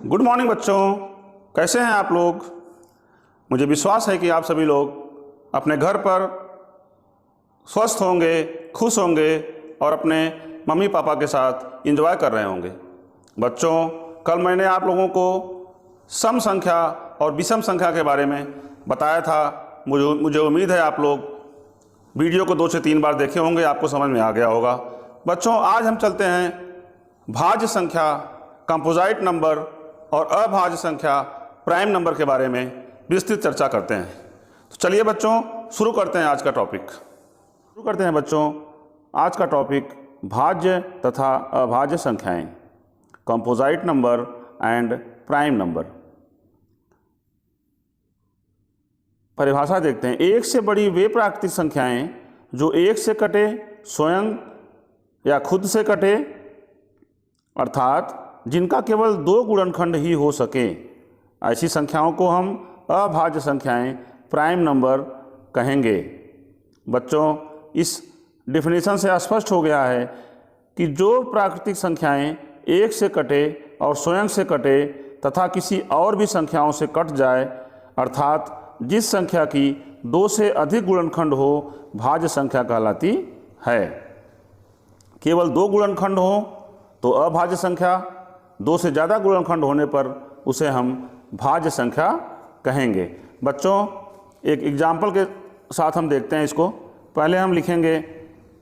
Good morning बच्चों, कैसे हैं आप लोग। मुझे विश्वास है कि आप सभी लोग अपने घर पर स्वस्थ होंगे, खुश होंगे और अपने मम्मी पापा के साथ एंजॉय कर रहे होंगे। बच्चों, कल मैंने आप लोगों को सम संख्या और विषम संख्या के बारे में बताया था। मुझे उम्मीद है आप लोग वीडियो को 2 से 3 बार देखे होंगे, आपको समझ में आ गया होगा। बच्चों, आज हम चलते हैं भाज्य संख्या, कंपोजिट नंबर और अभाज्य संख्या प्राइम नंबर के बारे में विस्तृत चर्चा करते हैं। तो चलिए बच्चों, शुरू करते हैं आज का टॉपिक। शुरू करते हैं बच्चों आज का टॉपिक, भाज्य तथा अभाज्य संख्याएं, composite number and prime number. परिभाषा देखते हैं। एक से बड़ी वे प्राकृतिक संख्याएं जो एक से कटे, स्वयं या खुद से कटे, अर्थात जिनका केवल 2 गुणनखंड ही हो सके, ऐसी संख्याओं को हम अभाज्य संख्याएं प्राइम नंबर कहेंगे। बच्चों, इस डेफिनेशन से स्पष्ट हो गया है कि जो प्राकृतिक संख्याएं एक से कटे और स्वयं से कटे तथा किसी और भी संख्याओं से कट जाए, अर्थात जिस संख्या की 2 से अधिक गुणनखंड हो, भाज्य संख्या कहलाती है। केवल 2 गुणनखंड हो तो अभाज्य संख्या, 2 से ज़्यादा गुणनखंड होने पर उसे हम भाज्य संख्या कहेंगे। बच्चों, एक एग्जाम्पल के साथ हम देखते हैं इसको। पहले हम लिखेंगे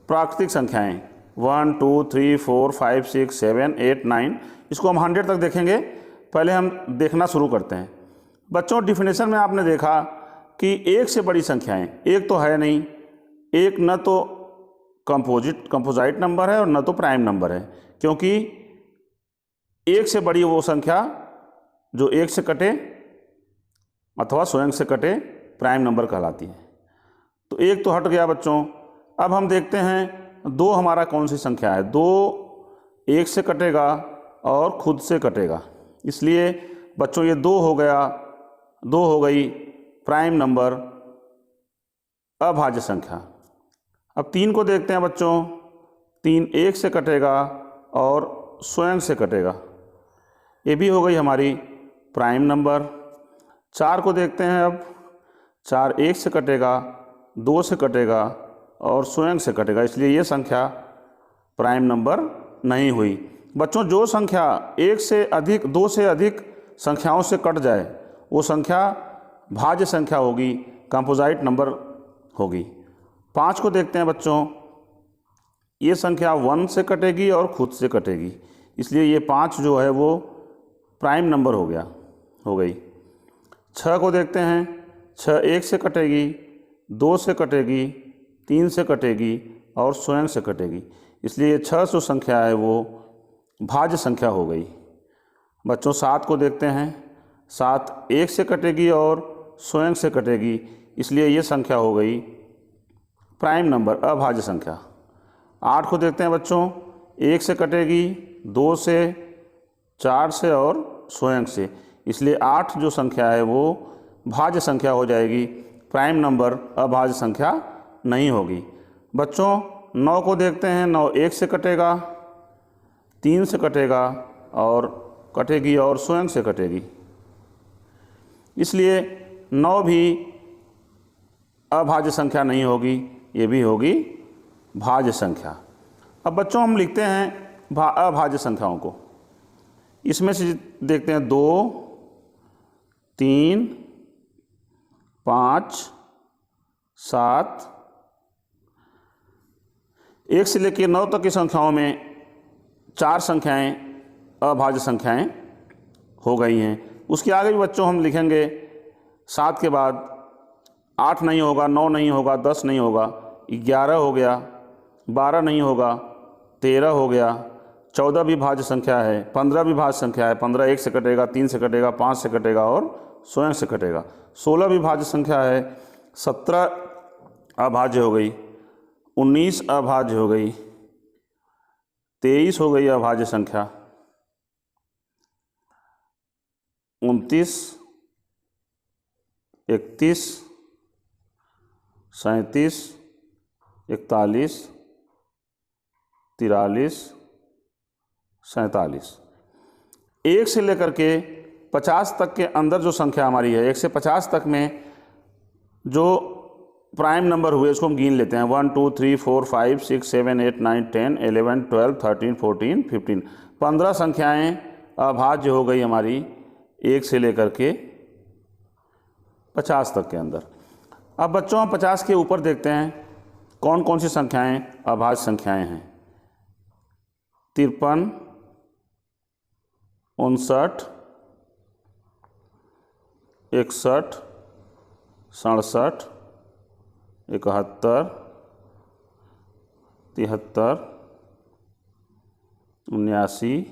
प्राकृतिक संख्याएं 1 2 3 4 5 6 7 8 9। इसको हम 100 तक देखेंगे। पहले हम देखना शुरू करते हैं। बच्चों, डिफिनेशन में आपने देखा कि एक से बड़ी संख्याएं, एक तो है नहीं, एक न तो कंपोजिट नंबर है और न तो प्राइम नंबर है, क्योंकि एक से बड़ी वो संख्या जो एक से कटे अथवा स्वयं से कटे प्राइम नंबर कहलाती है। तो एक तो हट गया बच्चों। अब हम देखते हैं 2 हमारा कौन सी संख्या है। 2 एक से कटेगा और खुद से कटेगा, इसलिए बच्चों ये 2 हो गया, 2 हो गई प्राइम नंबर, अभाज्य संख्या। अब 3 को देखते हैं बच्चों। 3 एक से कटेगा और स्वयं से कटेगा, ये भी हो गई हमारी प्राइम नंबर। 4 को देखते हैं अब। 4 एक से कटेगा, 2 से कटेगा और स्वयं से कटेगा, इसलिए ये संख्या प्राइम नंबर नहीं हुई। बच्चों, जो संख्या 1 से अधिक, 2 से अधिक संख्याओं से कट जाए वो संख्या भाज्य संख्या होगी, कंपोजिट नंबर होगी। 5 को देखते हैं बच्चों। ये संख्या 1 से कटेगी और खुद से कटेगी, इसलिए ये 5 जो है वो प्राइम नंबर हो गई। 6 को देखते हैं। 6 एक से कटेगी, 2 से कटेगी, 3 से कटेगी और स्वयं से कटेगी, इसलिए ये 6 जो संख्या है वो भाज्य संख्या हो गई। बच्चों, 7 को देखते हैं। 7 एक से कटेगी और स्वयं से कटेगी, इसलिए ये संख्या हो गई प्राइम नंबर, अभाज्य संख्या। 8 को देखते हैं बच्चों। 1 से कटेगी, 2 से, 4 से और स्वयं से, इसलिए 8 जो संख्या है वो भाज्य संख्या हो जाएगी, प्राइम नंबर, अभाज्य संख्या नहीं होगी। बच्चों, 9 को देखते हैं। 9 एक से कटेगा, 3 से कटेगा और कटेगी और स्वयं से कटेगी, इसलिए 9 भी अभाज्य संख्या नहीं होगी, ये भी होगी भाज्य संख्या। अब बच्चों, हम लिखते हैं अभाज्य संख्याओं को। इसमें से देखते हैं 2 3 5 7, 1 से लेकर 9 तक की संख्याओं में 4 संख्याएं अभाज्य संख्याएं हो गई हैं। उसके आगे भी बच्चों हम लिखेंगे। 7 के बाद 8 नहीं होगा, 9 नहीं होगा, 10 नहीं होगा, 11 हो गया, 12 नहीं होगा, 13 हो गया, 14 भी भाज्य संख्या है, 15 भी भाज्य संख्या है। 15 एक से कटेगा, 3 से कटेगा, 5 से कटेगा और स्वयं से कटेगा। 16 भी भाज्य संख्या है। 17 अभाज्य हो गई, 19 अभाज्य हो गई, 23 हो गई अभाज्य संख्या, 29 31 37 41 43 47। 1 से लेकर के 50 तक के अंदर जो संख्या हमारी है, 1 से 50 तक में जो प्राइम नंबर हुए उसको हम गिन लेते हैं। 1 2 3 4 5 6 7 8 9 10 11 12 13 14 15 15 संख्याएं अभाज्य हो गई हमारी 1 से लेकर के 50 तक के अंदर। अब बच्चों हम 50 के ऊपर देखते हैं कौन कौन सी संख्याएं अभाज्य संख्याएं हैं। 53, 59, 61, 67, 71, 73, 79,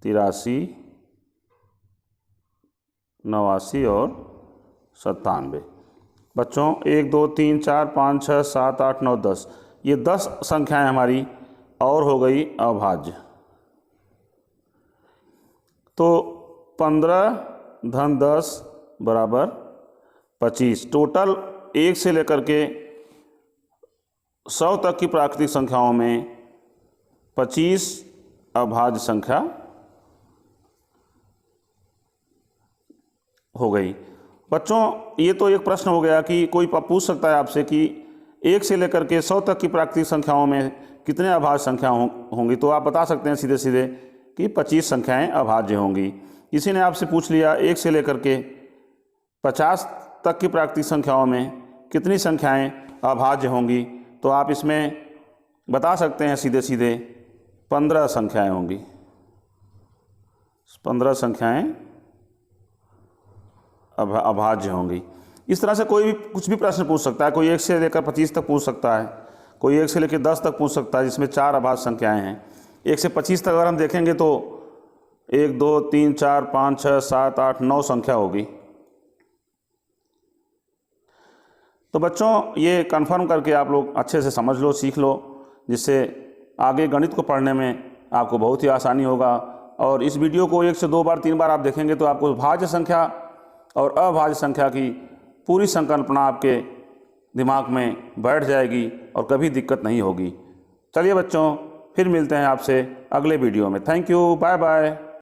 83, 89 और 97। बच्चों 1 2 3 4 5 6 7 8 9 10, ये 10 संख्याएं हमारी और हो गई अभाज्य। तो 15 धन 10 बराबर 25। टोटल 1 से लेकर के 100 तक की प्राकृतिक संख्याओं में 25 अभाज्य संख्या हो गई। बच्चों ये तो एक प्रश्न हो गया कि कोई पूछ सकता है आपसे कि 1 से लेकर के 100 तक की प्राकृतिक संख्याओं में कितने अभाज्य संख्या होंगी। तो आप बता सकते हैं सीधे सीधे कि 25 संख्याएं अभाज्य होंगी। किसी ने आपसे पूछ लिया 1 से लेकर के 50 तक की प्राकृतिक संख्याओं में कितनी संख्याएं अभाज्य होंगी, तो आप इसमें बता सकते हैं सीधे सीधे 15 संख्याएं होंगी। 15 संख्याएं अभाज्य होंगी। इस तरह से कोई भी कुछ भी प्रश्न पूछ सकता है। कोई 1 से लेकर 25 तक पूछ सकता है, कोई 1 से लेकर 10 तक पूछ सकता है, जिसमें 4 अभाज्य संख्याएं हैं। 1 से 25 तक अगर हम देखेंगे तो 1 2 3 4 5 6 7 8 9 संख्या होगी। तो बच्चों ये कंफर्म करके आप लोग अच्छे से समझ लो, सीख लो, जिससे आगे गणित को पढ़ने में आपको बहुत ही आसानी होगा। और इस वीडियो को 1 से 2 बार 3 बार आप देखेंगे तो आपको भाज्य संख्या और अभाज्य संख्या की पूरी संकल्पना आपके दिमाग में बैठ जाएगी और कभी दिक्कत नहीं होगी। चलिए बच्चों, फिर मिलते हैं आपसे अगले वीडियो में। Thank you, bye bye.